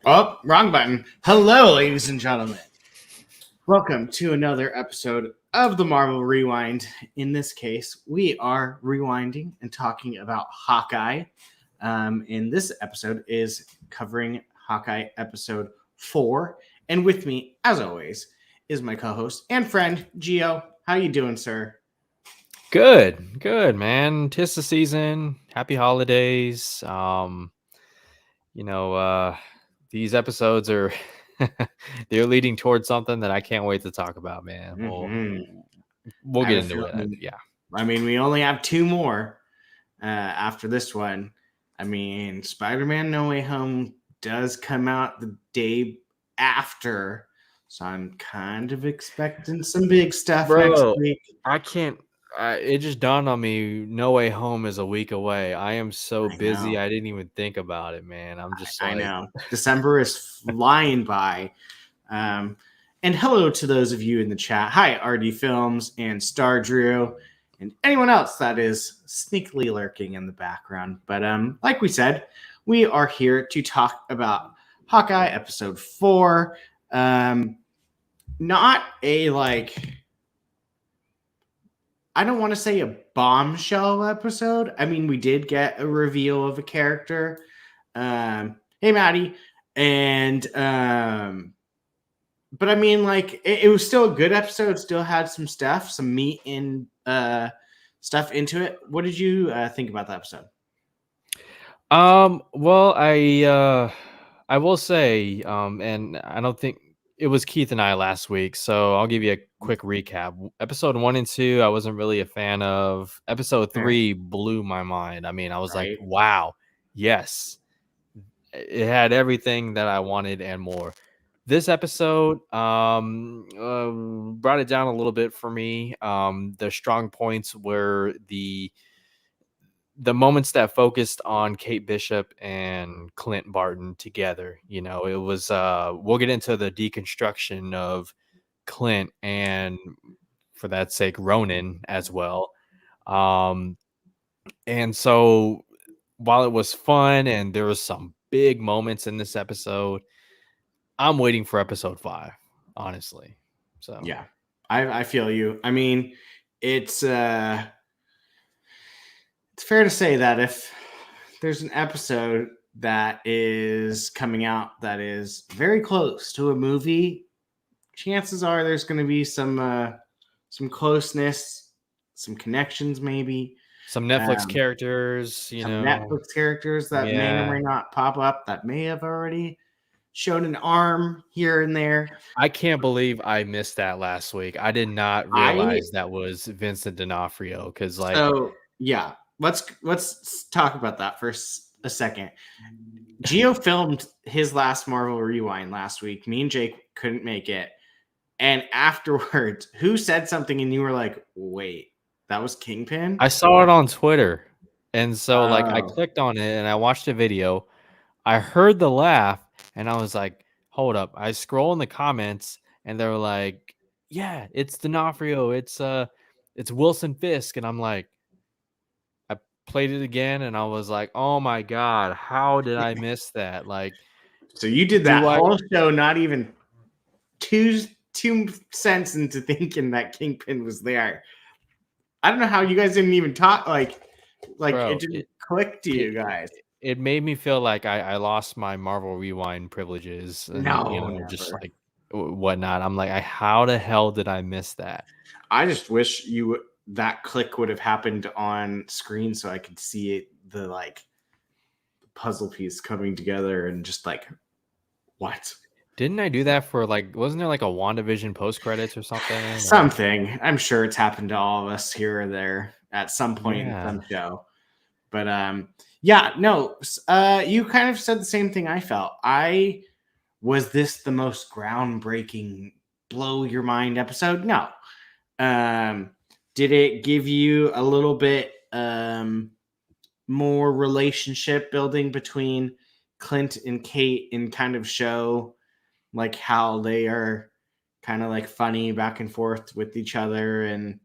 Oh, wrong button. Hello, ladies and gentlemen. Welcome to another episode of the Marvel Rewind. In this case, we are rewinding and talking about Hawkeye. And this episode is covering Hawkeye episode 4. And with me, as always, is my co-host and friend, Gio. How you doing, sir? Good, man. 'Tis the season. Happy holidays. These episodes are they're leading towards something that I can't wait to talk about, man. We'll I have get a into it. feeling. Yeah. I mean, we only have 2 more after this one. I mean, Spider-Man No Way Home does come out the day after, so I'm kind of expecting some big stuff next week. I can't. It just dawned on me. No Way Home is a week away. I am so I busy. know. I didn't even think about it, man. I'm just I like, know. December is flying by. And hello to those of you in the chat. Hi, RD Films and Star Drew and anyone else that is sneakily lurking in the background. But like we said, we are here to talk about Hawkeye episode 4. Not a I don't want to say a bombshell episode. I mean, we did get a reveal of a character. Hey, Maddie. And but I mean, like, it was still a good episode. Still had some stuff, some meat and stuff into it. What did you think about the episode? well, I will say, and I don't think it was Keith and I last week, so I'll give you a quick recap. Episode 1 and 2, I wasn't really a fan of. Episode 3 blew my mind. I mean, I was like, wow, yes, it had everything that I wanted and more. This episode brought it down a little bit for me. The strong points were the moments that focused on Kate Bishop and Clint Barton together. You know, it was we'll get into the deconstruction of Clint and, for that sake, Ronan as well. And so while it was fun and there was some big moments in this episode, I'm waiting for episode 5, honestly. So yeah, I feel you. I mean, it's fair to say that if there's an episode that is coming out that is very close to a movie, chances are there's going to be some closeness, some connections, maybe some Netflix characters, some Netflix characters that may or may not pop up, that may have already shown an arm here and there. I can't believe I missed that last week. I did not realize that was Vincent D'Onofrio, because yeah, let's talk about that for a second. Gio filmed his last Marvel Rewind last week. Me and Jake couldn't make it. And afterwards, who said something and you were like, wait, that was Kingpin? I saw it on Twitter. And so I clicked on it and I watched the video. I heard the laugh and I was like, hold up. I scroll in the comments and they were like, yeah, it's D'Onofrio. It's Wilson Fisk. And I'm like, I played it again and I was like, oh my God, how did I miss that? Like, so you did that whole show, not even two cents into thinking that Kingpin was there. I don't know how you guys didn't even talk. Bro, it didn't click to you guys. It made me feel like I lost my Marvel Rewind privileges and just like whatnot. I'm like, how the hell did I miss that? I just wish that click would have happened on screen so I could see it, the puzzle piece coming together and just like, what? Didn't I do that for wasn't there like a WandaVision post credits or something? Something. I'm sure it's happened to all of us here or there at some point in some show. But yeah, no, you kind of said the same thing I felt. Was this the most groundbreaking, blow your mind episode? No. Did it give you a little bit more relationship building between Clint and Kate and kind of show like how they are kind of like funny back and forth with each other and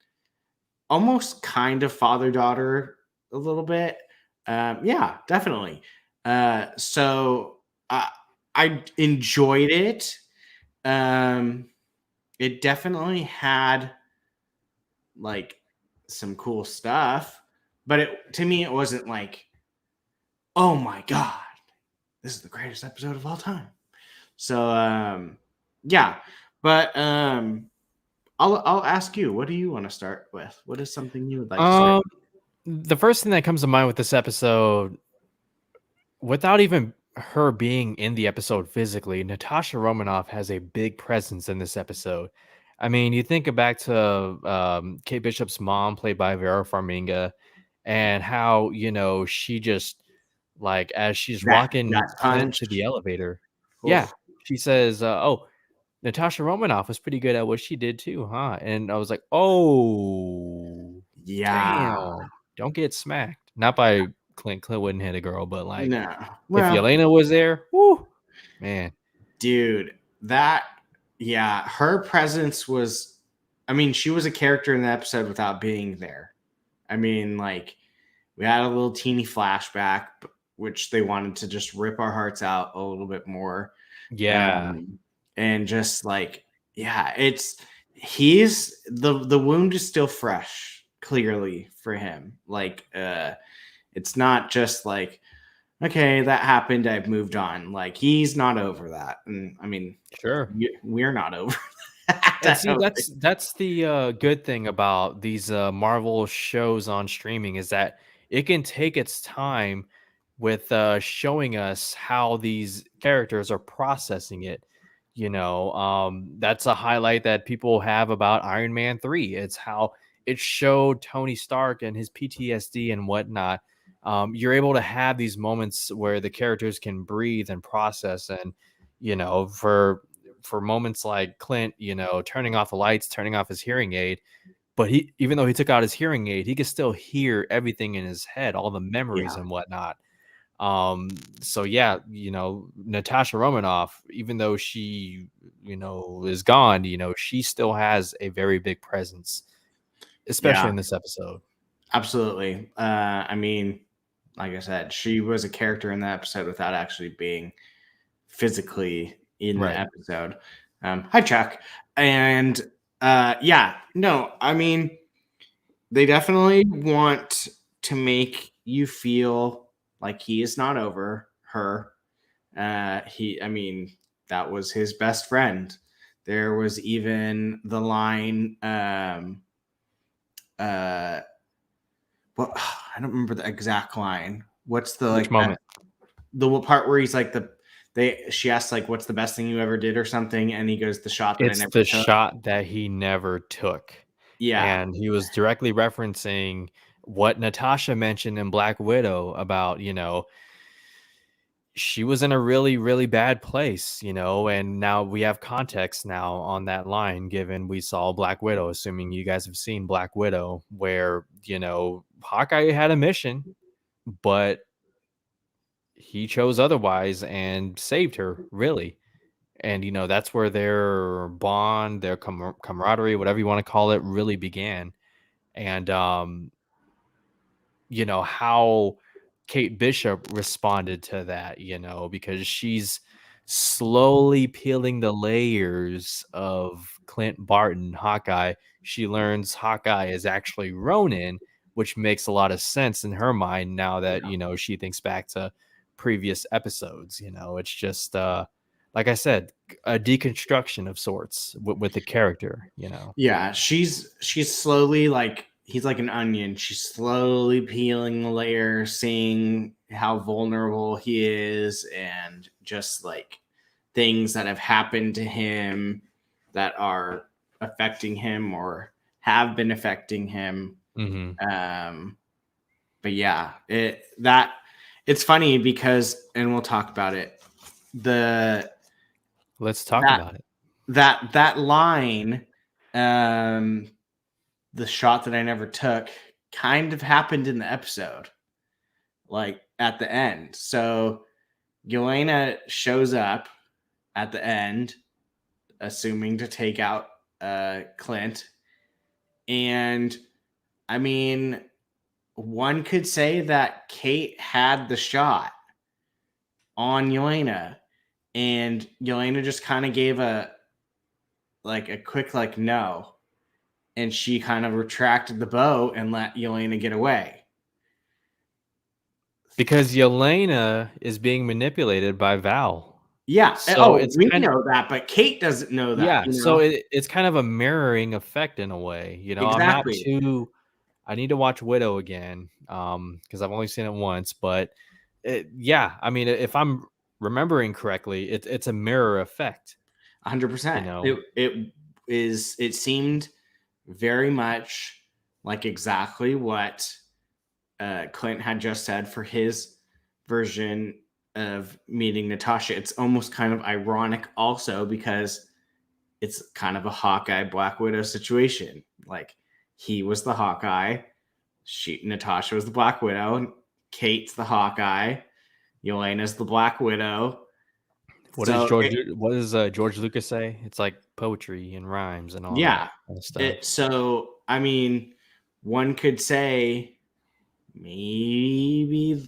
almost kind of father-daughter a little bit? Yeah, definitely. So I enjoyed it. It definitely had like some cool stuff, but to me, it wasn't like, oh my god, this is the greatest episode of all time. So, yeah, but I'll ask you, what do you want to start with? What is something you would like to start? Um, the first thing that comes to mind with this episode, without even her being in the episode physically, Natasha Romanoff has a big presence in this episode. I mean, you think back to Kate Bishop's mom, played by Vera Farmiga, and how she just like as she's That walking gut Clint punch. to the elevator, yeah, Oof. she says, "Oh, Natasha Romanoff was pretty good at what she did too, huh?" And I was like, "Oh, Yeah. damn! Don't get smacked." Not by Clint. Clint wouldn't hit a girl, but like No. if Well, Yelena was there, whoo, man. dude, yeah, her presence was, I mean, she was a character in the episode without being there. I mean, like, we had a little teeny flashback, which they wanted to just rip our hearts out a little bit more. Yeah, Um, and just like, yeah, he's the wound is still fresh, clearly for him. Like, it's not just like, okay, that happened, I've moved on. Like, he's not over that. And I mean, sure. we're not over that. And I see, don't think. that's the good thing about these Marvel shows on streaming is that it can take its time with showing us how these characters are processing it. That's a highlight that people have about Iron Man 3. It's how it showed Tony Stark and his PTSD and whatnot. You're able to have these moments where the characters can breathe and process, and for moments like Clint, turning off the lights, turning off his hearing aid. But even though he took out his hearing aid, he could still hear everything in his head, all the memories Yeah, and whatnot. So yeah, Natasha Romanoff, even though she, is gone, she still has a very big presence, especially yeah, in this episode. absolutely. I mean, like I said, she was a character in the episode without actually being physically in the Right. episode. Hi, Chuck. And yeah, no, I mean, they definitely want to make you feel like he is not over her. I mean, that was his best friend. There was even the line, well, I don't remember the exact line. What's the Which like that moment? the part where he's like she asks like, what's the best thing you ever did or something, and he goes, the shot that I It's never the took. shot that he never took. Yeah, And he was directly referencing what Natasha mentioned in Black Widow about, she was in a really, really bad place, and now we have context now on that line, given we saw Black Widow, assuming you guys have seen Black Widow, where, Hawkeye had a mission, but he chose otherwise and saved her, really. And, that's where their bond, their camaraderie, whatever you want to call it, really began. And, how Kate Bishop responded to that, because she's slowly peeling the layers of Clint Barton, Hawkeye. She learns Hawkeye is actually Ronin, which makes a lot of sense in her mind now that, yeah, she thinks back to previous episodes. It's just, like I said, a deconstruction of sorts with the character. yeah. She's slowly, like, he's like an onion. She's slowly peeling the layer, seeing how vulnerable he is, and just like things that have happened to him that are affecting him or have been affecting him. Hmm. Um, but yeah, it's funny because, and we'll talk about it. The Let's talk that about it. that line, um, the shot that I never took, kind of happened in the episode, like at the end. So Yelena shows up at the end, assuming to take out Clint, and I mean, one could say that Kate had the shot on Yelena, and Yelena just kind of gave a quick no, and she kind of retracted the bow and let Yelena get away. Because Yelena is being manipulated by Val. Yeah. So We know that, but Kate doesn't know that. Yeah, so it's kind of a mirroring effect in a way. Exactly. I need to watch Widow again, because I've only seen it once. But I mean, if I'm remembering correctly, it's a mirror effect. 100%. It seemed very much like exactly what Clint had just said for his version of meeting Natasha. It's almost kind of ironic also because it's kind of a Hawkeye Black Widow situation. Like, he was the Hawkeye, Natasha was the Black Widow, Kate's the Hawkeye, Yelena's the Black Widow. What does George Lucas say? It's like poetry and rhymes and all that kind of stuff. So I mean, one could say maybe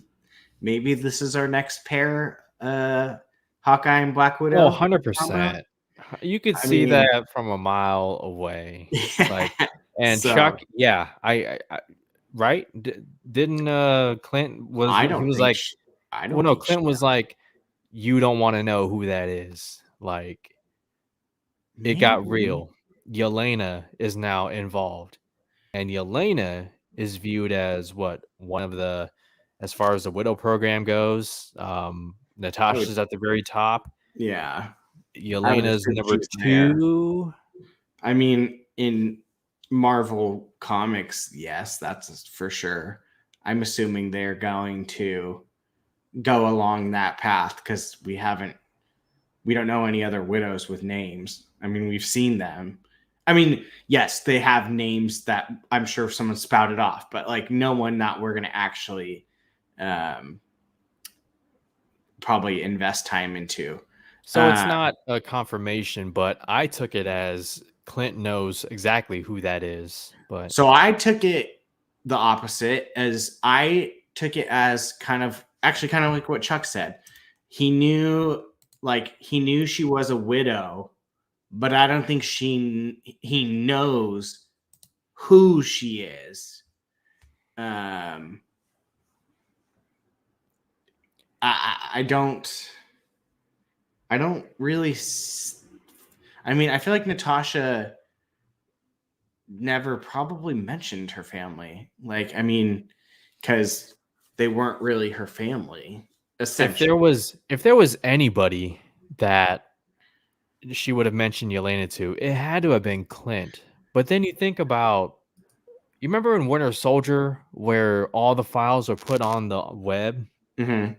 this is our next pair, Hawkeye and Black Widow. 100%. You could see that from a mile away. And so, Chuck, I right? Didn't Clint was I don't he was think like she, I don't know. Clint was like, you don't want to know who that is. Like, it got real. Yelena is now involved, and Yelena is viewed as one of the, as far as the Widow program goes. Natasha's at the very top. Yeah, Yelena's number 2. I mean, in Marvel Comics, yes, that's for sure. I'm assuming they're going to go along that path because we don't know any other widows with names. I mean, we've seen them. I mean, yes, they have names that I'm sure someone spouted off, but like no one that we're going to actually probably invest time into. So it's not a confirmation, but I took it as Clint knows exactly who that is. But so I took it the opposite, as I took it as kind of like what Chuck said. He knew she was a widow, but I don't think he knows who she is. I don't really. I mean, I feel like Natasha never probably mentioned her family. Like, I mean, because they weren't really her family. Essentially, if there was anybody that she would have mentioned Yelena to, it had to have been Clint. But then you think about, you remember in Winter Soldier where all the files are put on the web? Mm-hmm.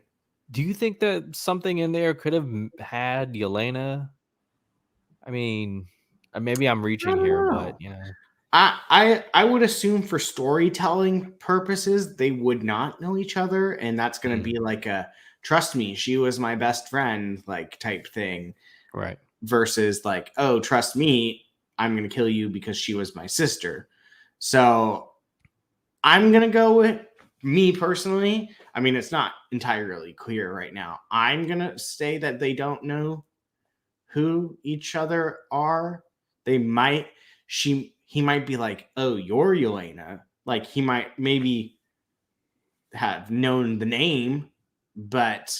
Do you think that something in there could have had Yelena? I mean, maybe I'm reaching here, but I would assume for storytelling purposes they would not know each other, and that's going to be like a trust me, she was my best friend like type thing, right? Versus like, oh, trust me, I'm going to kill you because she was my sister. So I'm going to go with me personally. I mean, it's not entirely clear right now. I'm going to say that they don't know who each other are. They might, he might be like, oh, you're Yelena. Like, he might maybe have known the name, but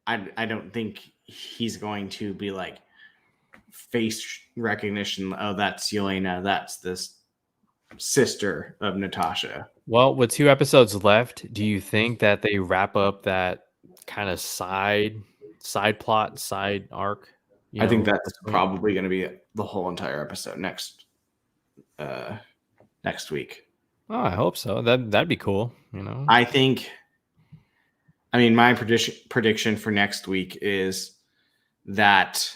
I don't think he's going to be like face recognition. Oh, that's Yelena. That's this sister of Natasha. Well, with 2 episodes left, do you think that they wrap up that kind of side plot, side arc? I think that's probably going to be the whole entire episode next week. Oh, I hope so. That'd be cool. I think. I mean, my prediction for next week is that.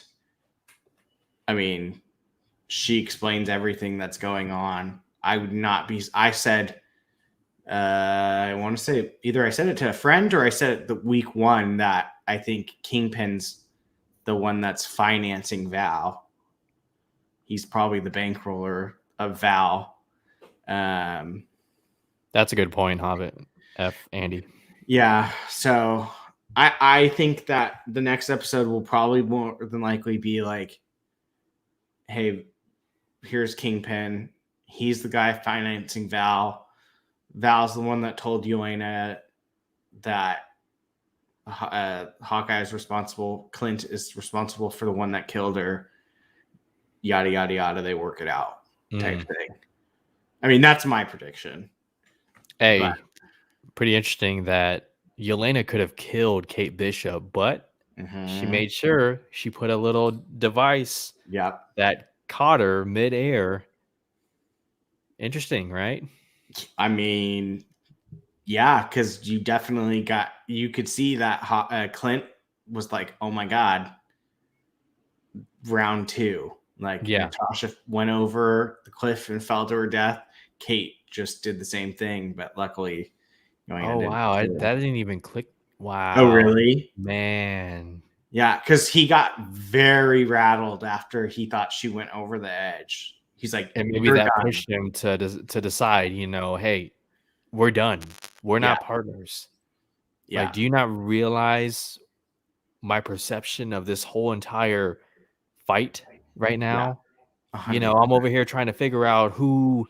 I mean, she explains everything that's going on. I would not be. I said. I want to say either I said it to a friend or I said it the week 1 that I think Kingpin's the one that's financing Val. He's probably the bankroller of Val. That's a good point, Hobbit. Andy. Yeah. So I think that the next episode will probably more than likely be like, hey, here's Kingpin. He's the guy financing Val. Val's the one that told Yelena that Hawkeye is responsible. Clint is responsible for the one that killed her. Yada, yada, yada. They work it out type thing. I mean, that's my prediction. Hey, pretty interesting that Yelena could have killed Kate Bishop, but she made sure she put a little device that caught her midair. Interesting, right? I mean, yeah, because you definitely you could see that Clint was like, oh my God, round 2. Like, Natasha went over the cliff and fell to her death. Kate just did the same thing, but luckily, oh wow, that didn't even click. Wow. Oh really, man? Yeah, because he got very rattled after he thought she went over the edge. He's like, and maybe that pushed him to decide, hey, we're done. We're not partners. Yeah. Like, do you not realize my perception of this whole entire fight right now? Yeah. I'm over here trying to figure out who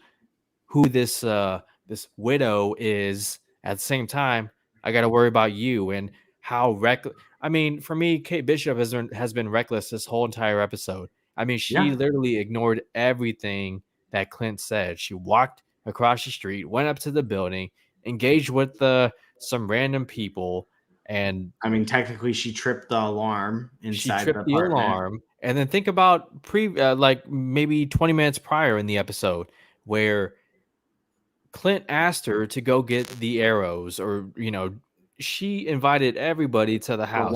this this widow is. At the same time, I got to worry about you and how reckless. I mean, for me, Kate Bishop has been reckless this whole entire episode. I mean, she literally ignored everything that Clint said. She walked across the street, went up to the building, engaged with some random people, and I mean, technically, she tripped the alarm inside the apartment. The alarm, and then think about like maybe 20 minutes prior in the episode where Clint asked her to go get the arrows, or she invited everybody to the house.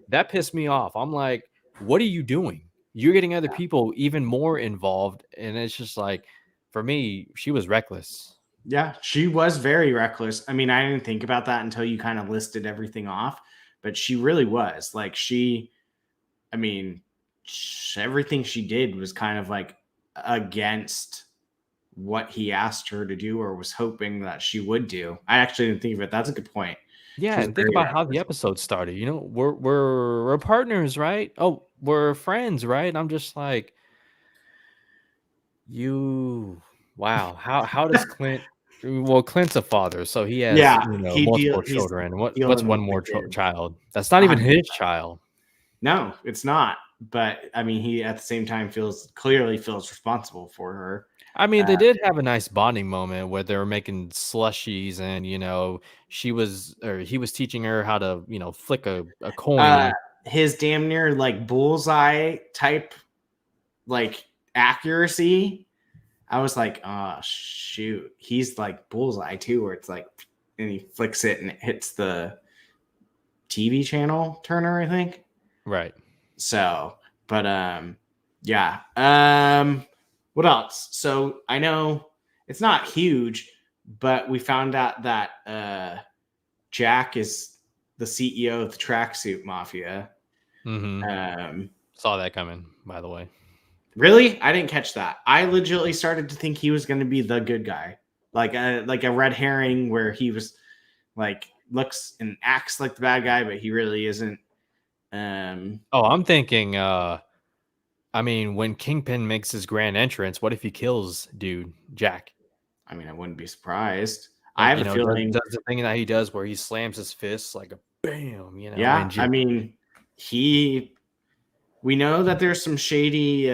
That pissed me off. I'm like, what are you doing? You're getting other people even more involved, and it's just like, for me, she was reckless. Yeah, she was very reckless. I mean, I didn't think about that until you kind of listed everything off, but she really was. Like, everything she did was kind of like against what he asked her to do or was hoping that she would do. I actually didn't think of it. That's a good point. Yeah, and think about how the episode started. We're partners, right? Oh, we're friends, right? I'm just like, wow. How does Clint? Well, Clint's a father, so he has multiple children. What's one more child? That's not even his child. No, it's not. But I mean, he at the same time clearly feels responsible for her. I mean, they did have a nice bonding moment where they were making slushies, and he was teaching her how to flick a coin. His damn near like bullseye type like accuracy. I was like, oh shoot, he's like bullseye too, where it's like, and he flicks it and it hits the TV channel turner, I think. Right. So, but yeah. What else? So I know it's not huge, but we found out that Jack is the CEO of the Tracksuit Mafia. Saw that coming, by the way. Really? I didn't catch that. I legitimately started to think he was going to be the good guy, like a red herring where he was like looks and acts like the bad guy, but he really isn't. I'm thinking. I mean, when Kingpin makes his grand entrance, what if he kills Jack? I mean, I wouldn't be surprised. Like, I have a feeling does the thing that he does where he slams his fists like a bam. Yeah, I mean, we know that there's some shady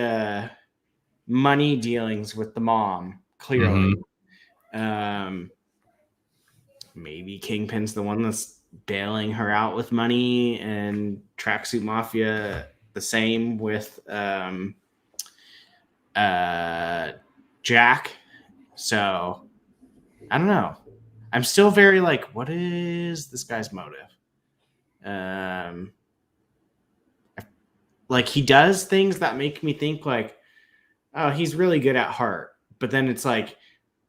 money dealings with the mom, clearly. Maybe Kingpin's the one that's bailing her out with money, and Tracksuit Mafia the same with Jack. So I don't know. I'm still very like, what is this guy's motive? Like, he does things that make me think like, oh, he's really good at heart. But then it's like,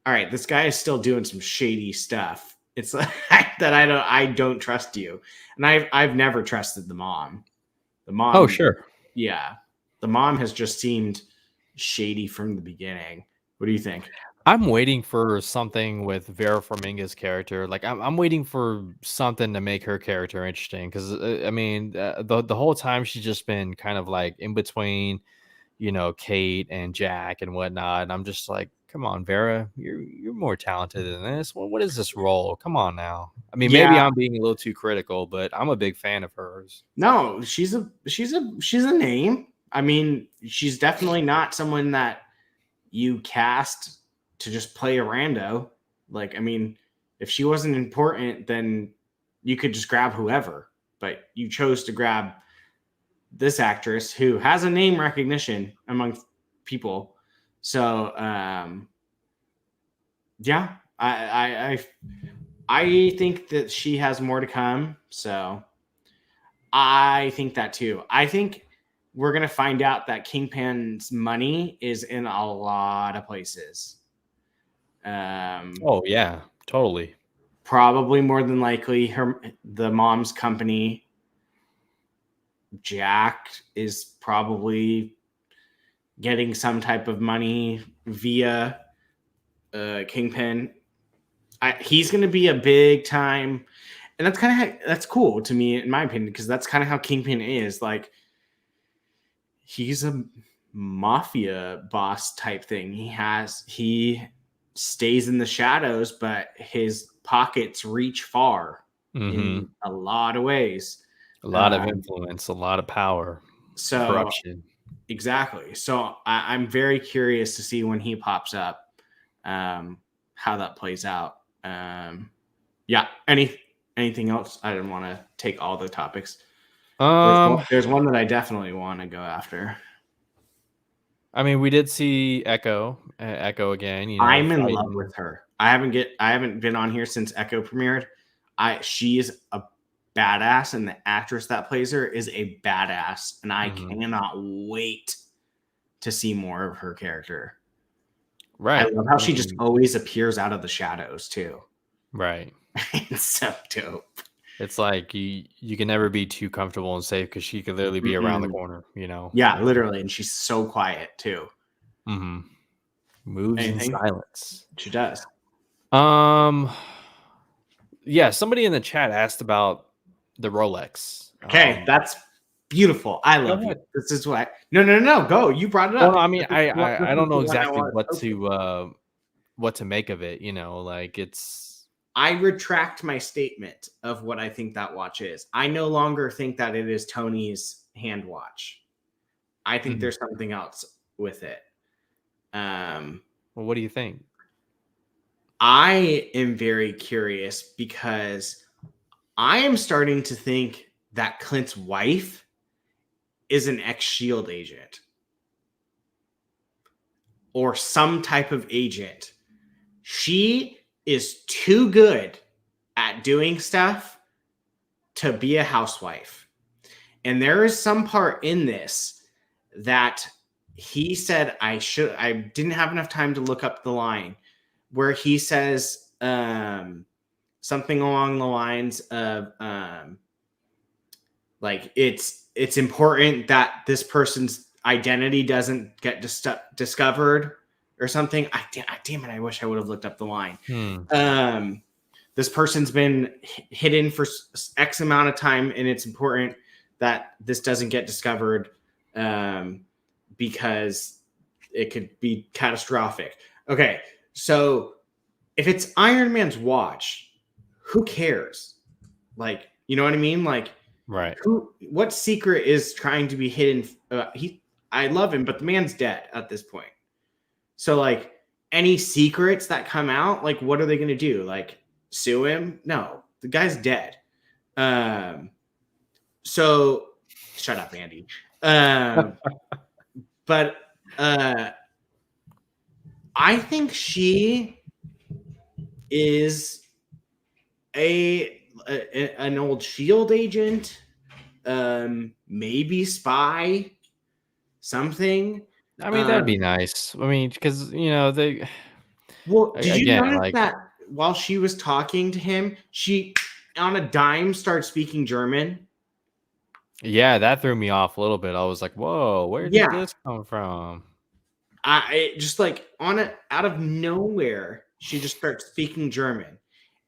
all right, this guy is still doing some shady stuff. It's like that I don't trust you. And I've never trusted the mom. The mom. Oh, sure. Yeah. The mom has just seemed shady from the beginning. What do you think? I'm waiting for something with Vera Farmiga's character. Like I'm waiting for something to make her character interesting because I mean the whole time she's just been kind of like in between, Kate and Jack and whatnot. And I'm just like, come on, Vera, you're more talented than this. What is this role? Come on now. I mean, maybe Yeah, I'm being a little too critical, but I'm a big fan of hers. no, she's a name. I mean, she's definitely not someone that you cast to just play a rando. Like, I mean, if she wasn't important, then you could just grab whoever. But you chose to grab this actress who has a name recognition among people. So, yeah, I think that she has more to come. So, I think that too. I think we're gonna find out that Kingpin's money is in a lot of places. Oh yeah, totally. Probably more than likely the mom's company. Jack is probably getting some type of money via Kingpin. He's going to be a big time, and that's that's cool to me in my opinion because that's kind of how Kingpin is. Like he's a mafia boss type thing. He stays in the shadows, but his pockets reach far in a lot of ways. A lot of influence, a lot of power, So corruption. exactly. So I'm very curious to see when he pops up, how that plays out. Yeah. Anything else? I didn't want to take all the topics. There's one that I definitely want to go after. I mean, we did see Echo again. I'm in love with her. I haven't been on here since Echo premiered. She's a badass, and the actress that plays her is a badass, and I cannot wait to see more of her character. Right. I love how she just always appears out of the shadows too. Right. It's so dope. It's like you can never be too comfortable and safe because she could literally be around the corner, Yeah, literally, and she's so quiet too. Moves in silence. She does. Yeah, somebody in the chat asked about the Rolex. Okay, that's beautiful. I love you. This is what. No. Go. You brought it up. Well, I mean, I don't know exactly what to make of it. Like it's. I retract my statement of what I think that watch is. I no longer think that it is Tony's hand watch. I think there's something else with it. Well, what do you think? I am very curious because I am starting to think that Clint's wife is an ex-SHIELD agent or some type of agent. She is too good at doing stuff to be a housewife. And there is some part in this that he said I didn't have enough time to look up the line where he says something along the lines of like it's important that this person's identity doesn't get discovered or something. Damn it, I wish I would have looked up the line. This person's been hidden for X amount of time, and it's important that this doesn't get discovered because it could be catastrophic. Okay, so if it's Iron Man's watch, who cares? Like, you know what I mean? Like, right? What secret is trying to be hidden? I love him, but the man's dead at this point. So, like, any secrets that come out, like, what are they going to do? Like, sue him? No, the guy's dead. So, shut up, Andy. But I think she is an old SHIELD agent, maybe spy, something. I mean, that'd be nice. I mean, because they. Well, did you notice that while she was talking to him, she on a dime starts speaking German? Yeah, that threw me off a little bit. I was like, "Whoa, where did this come from?" just like out of nowhere, she just starts speaking German,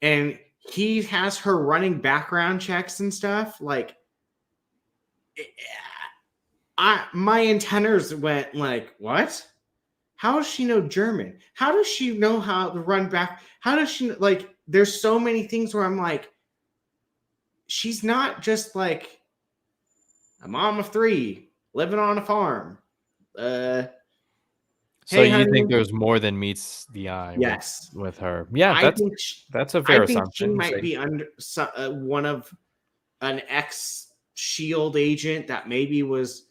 and he has her running background checks and stuff. Like, my antennas went like, what? How does she know German? How does she know how to run back? How does she like? There's so many things where I'm like, she's not just like a mom of 3 living on a farm. So Hey, you honey. think there's more than meets the eye Yes. with her? Yeah, I that's a fair think she assumption. might be under one of an ex-Shield agent that maybe was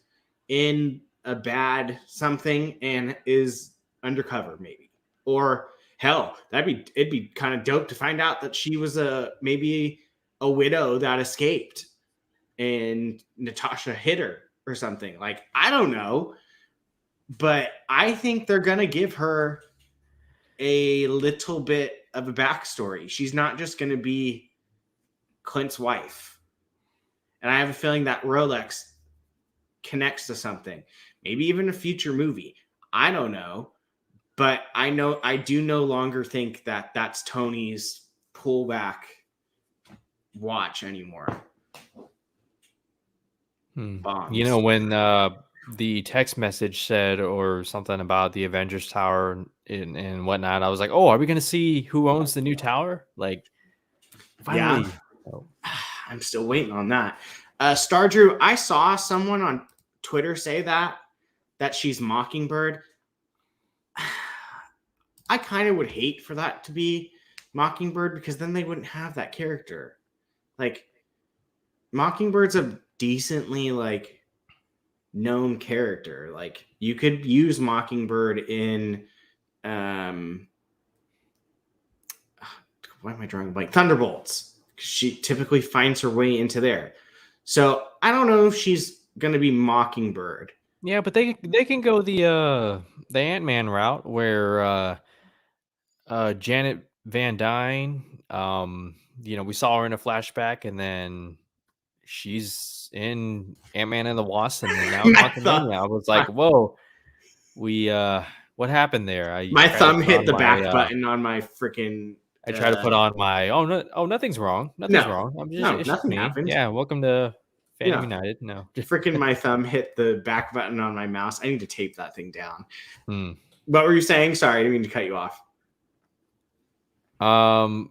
in a bad something and is undercover, maybe. Or hell, it'd be kind of dope to find out that she was maybe a widow that escaped and Natasha hit her or something. Like, I don't know, but I think they're gonna give her a little bit of a backstory. She's not just gonna be Clint's wife. And I have a feeling that Rolex connects to something, maybe even a future movie. I don't know, but I do no longer think that that's Tony's pullback watch anymore. Bombs. You know, when the text message said or something about the Avengers Tower and whatnot, I was like, oh, are we going to see who owns the new tower? Like, finally. Yeah. Oh. I'm still waiting on that. Star Drew, I saw someone on Twitter say that she's Mockingbird. I kind of would hate for that to be Mockingbird, because then they wouldn't have that character. Like, Mockingbird's a decently like known character. Like, you could use Mockingbird in why am I drawing a blank? Thunderbolts. She typically finds her way into there. So I don't know if she's gonna be Mockingbird. Yeah, but they can go the Ant-Man route where Janet Van Dyne, you know, we saw her in a flashback, and then she's in Ant-Man and the Wasp, and then now Quantumania. I was like, whoa, what happened there? My thumb hit the back button on my freaking. I try to put on my nothing's wrong. Nothing's wrong. I'm just nothing me. happened. Yeah, welcome to Fandom United. No, freaking my thumb hit the back button on my mouse. I need to tape that thing down. What were you saying? Sorry, I didn't mean to cut you off. I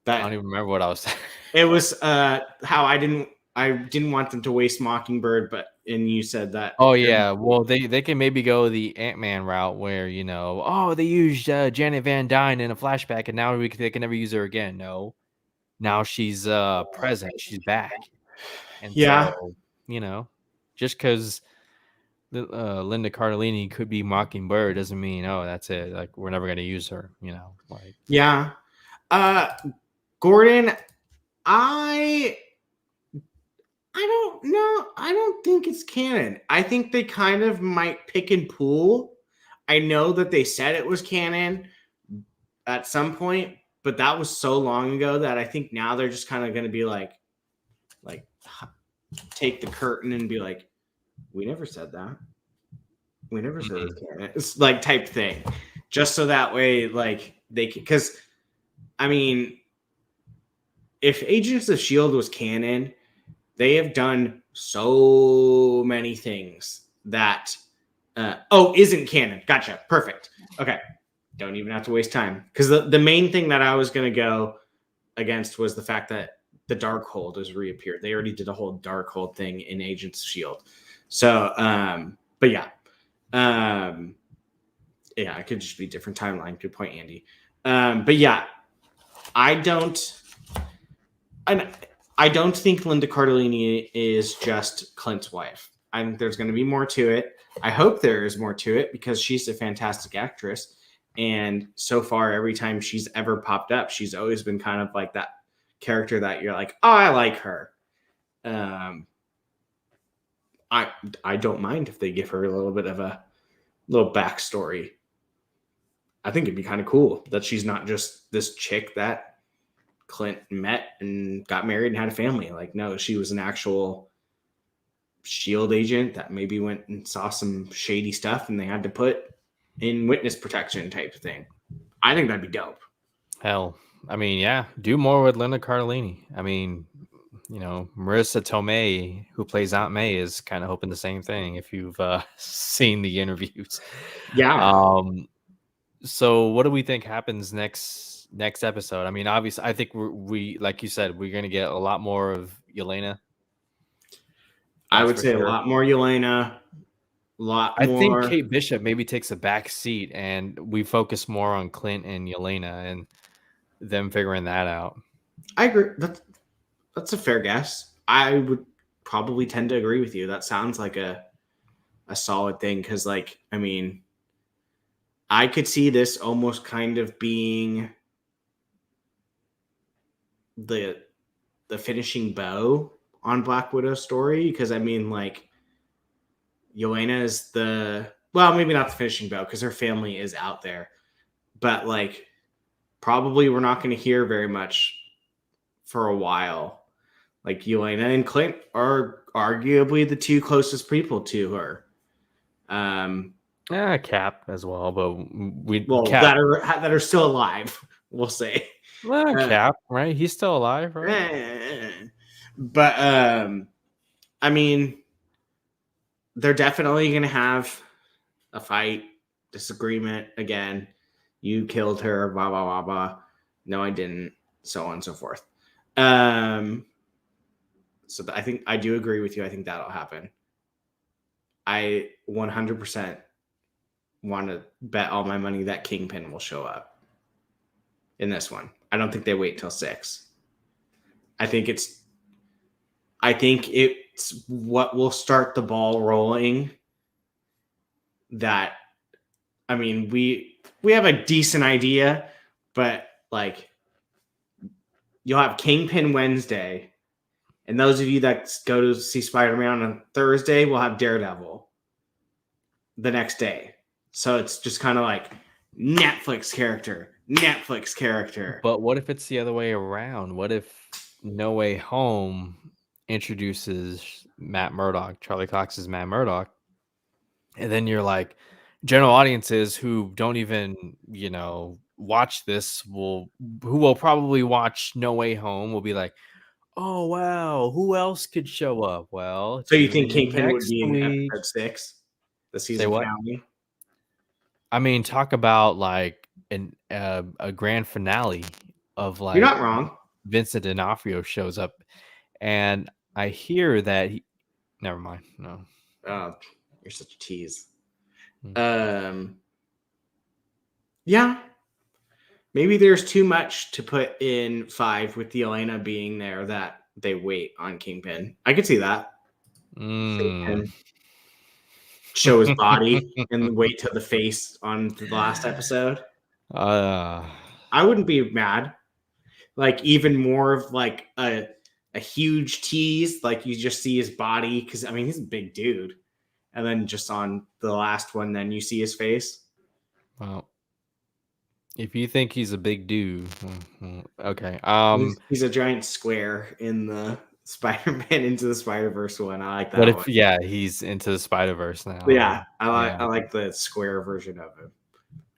don't even remember what I was saying. It was how I didn't want them to waste Mockingbird, and you said that. Oh yeah, well they can maybe go the Ant-Man route where, you know, they used Janet Van Dyne in a flashback, and now they can never use her again. No, now she's present, she's back, and so, you know, just because Linda Cardellini could be Mockingbird doesn't mean that's it. Like, we're never gonna use her. You know, like Gordon, I don't know. I don't think it's canon. I think they kind of might pick and pull. I know that they said it was canon at some point, but that was so long ago that I think now they're just kind of going to be like take the curtain and be like, we never said that. We never said it was canon. It's like type thing. Just so that way, like, they can, because I mean, if Agents of S.H.I.E.L.D. was canon, they have done so many things that isn't canon. Gotcha. Perfect. Okay. Don't even have to waste time. Because the main thing that I was going to go against was the fact that the Darkhold has reappeared. They already did a whole Darkhold thing in Agents of S.H.I.E.L.D. So, but yeah. Yeah, it could just be a different timeline. Good point, Andy. But yeah, I don't think Linda Cardellini is just Clint's wife. I think there's going to be more to it. I hope there is more to it, because she's a fantastic actress. And so far, every time she's ever popped up, she's always been kind of like that character that you're like, oh, I like her. I don't mind if they give her a little bit of a little backstory. I think it'd be kind of cool that she's not just this chick that Clint met and got married and had a family. Like, no, she was an actual shield agent that maybe went and saw some shady stuff and they had to put in witness protection type of thing. I think that'd be dope. Hell, I mean, yeah, do more with Linda Cardellini. I mean, Marissa Tomei, who plays Aunt May, is kind of hoping the same thing. If you've seen the interviews, Yeah. So what do we think happens next episode? I mean, obviously, I think we like you said, we're gonna get a lot more of Yelena. I would say sure. A lot more Yelena. I think Kate Bishop maybe takes a back seat and we focus more on Clint and Yelena and them figuring that out. I agree. That's a fair guess. I would probably tend to agree with you. That sounds like a solid thing because, like, I mean, I could see this almost kind of being the finishing bow on Black Widow's story because, I mean, like, Yelena is maybe not the finishing bow because her family is out there, but like probably we're not going to hear very much for a while. Like Yelena and Clint are arguably the two closest people to her. Cap as well, but Cap. that are still alive. We'll say Cap, right? He's still alive, right? But I mean, they're definitely going to have a fight, disagreement again. You killed her, blah, blah, blah, blah. No, I didn't, so on and so forth. So I think I do agree with you. I think that'll happen. I 100% want to bet all my money that Kingpin will show up in this one. I don't think they wait till 6. I think it's what will start the ball rolling. That, I mean, we have a decent idea, but like you'll have Kingpin Wednesday, and those of you that go to see Spider-Man on Thursday will have Daredevil the next day. So it's just kind of like Netflix character. But what if it's the other way around? What if No Way Home introduces Matt Murdock, Charlie Cox's Matt Murdock, and then you're like, general audiences who don't even watch this who will probably watch No Way Home will be like, oh wow, who else could show up? Well, so you think Kingpin would be in episode 6, the season finale? I mean, talk about like a grand finale of like. You're not wrong. Vincent D'Onofrio shows up, and I hear that he. Never mind. No. Oh, you're such a tease. Yeah. Maybe there's too much to put in 5 with the Yelena being there that they wait on Kingpin. I could see that. Show his body and wait till the face on the last episode. I wouldn't be mad. Like even more of like a huge tease, like you just see his body because I mean he's a big dude, and then just on the last one, then you see his face. Well, if you think he's a big dude, okay. He's a giant square in the Spider-Man Into the Spider-Verse one. I like that. What if he's Into the Spider-Verse now? Yeah, I like the square version of him.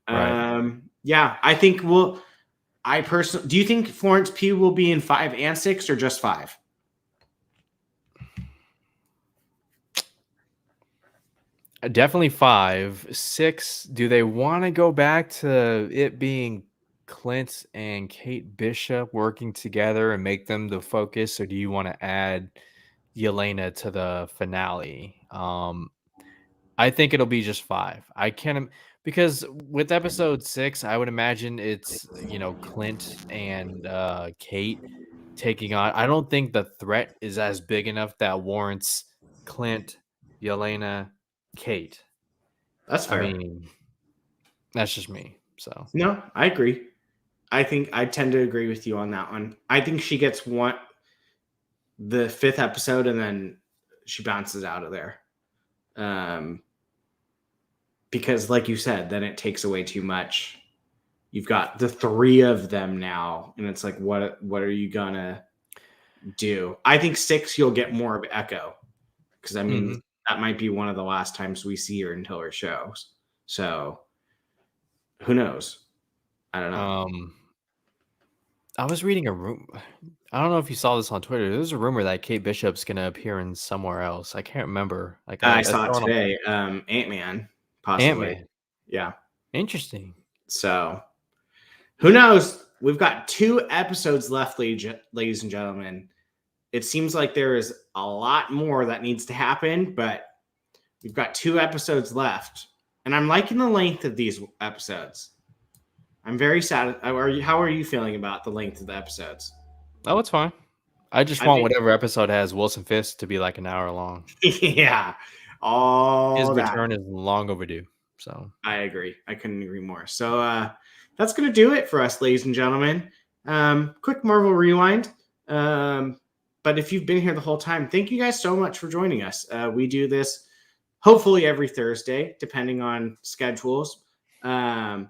Right. Yeah, I think do you think Florence Pugh will be in 5 and 6 or just 5? Definitely 5. 6, do they want to go back to it being Clint and Kate Bishop working together and make them the focus, or do you want to add Yelena to the finale? I think it'll be just 5. I can't, because with episode 6, I would imagine it's Clint and Kate taking on. I don't think the threat is as big enough that warrants Clint, Yelena, Kate. That's fair. I mean, that's just me. So no, I agree. I think I tend to agree with you on that one. I think she gets the 5th episode and then she bounces out of there. Because like you said, then it takes away too much. You've got the 3 of them now, and it's like, what are you gonna do? I think 6 you'll get more of Echo. because I mean that might be one of the last times we see her until her shows. So who knows? I don't know. I was reading a room. I don't know if you saw this on Twitter. There's a rumor that Kate Bishop's gonna appear in somewhere else. I can't remember. Like I I saw it saw it on today. Ant-Man, possibly. Ant-Man. Yeah. Interesting. So who knows? We've got 2 episodes left, ladies and gentlemen. It seems like there is a lot more that needs to happen, but we've got 2 episodes left. And I'm liking the length of these episodes. I'm very sad. How are you feeling about the length of the episodes? Oh, it's fine. I just want whatever episode has Wilson Fisk to be like an hour long. Yeah. His return is long overdue. So I agree. I couldn't agree more. So that's going to do it for us, ladies and gentlemen. Quick Marvel Rewind. But if you've been here the whole time, thank you guys so much for joining us. We do this hopefully every Thursday, depending on schedules. But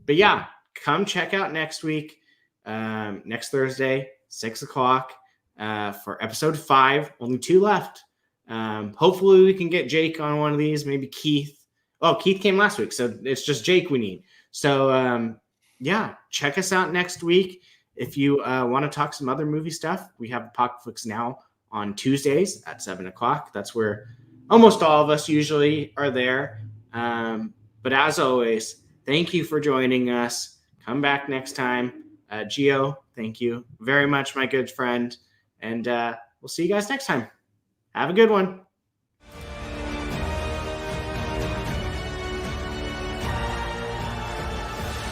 yeah, come check out next week, next Thursday, 6 o'clock for episode 5. Only 2 left. Hopefully we can get Jake on one of these, maybe Keith. Oh, Keith came last week, so it's just Jake we need. So, yeah, check us out next week. If you want to talk some other movie stuff, we have Apocalypse Now on Tuesdays at 7 o'clock. That's where almost all of us usually are there. But as always, thank you for joining us. Come back next time. Gio, thank you very much, my good friend. And we'll see you guys next time. Have a good one.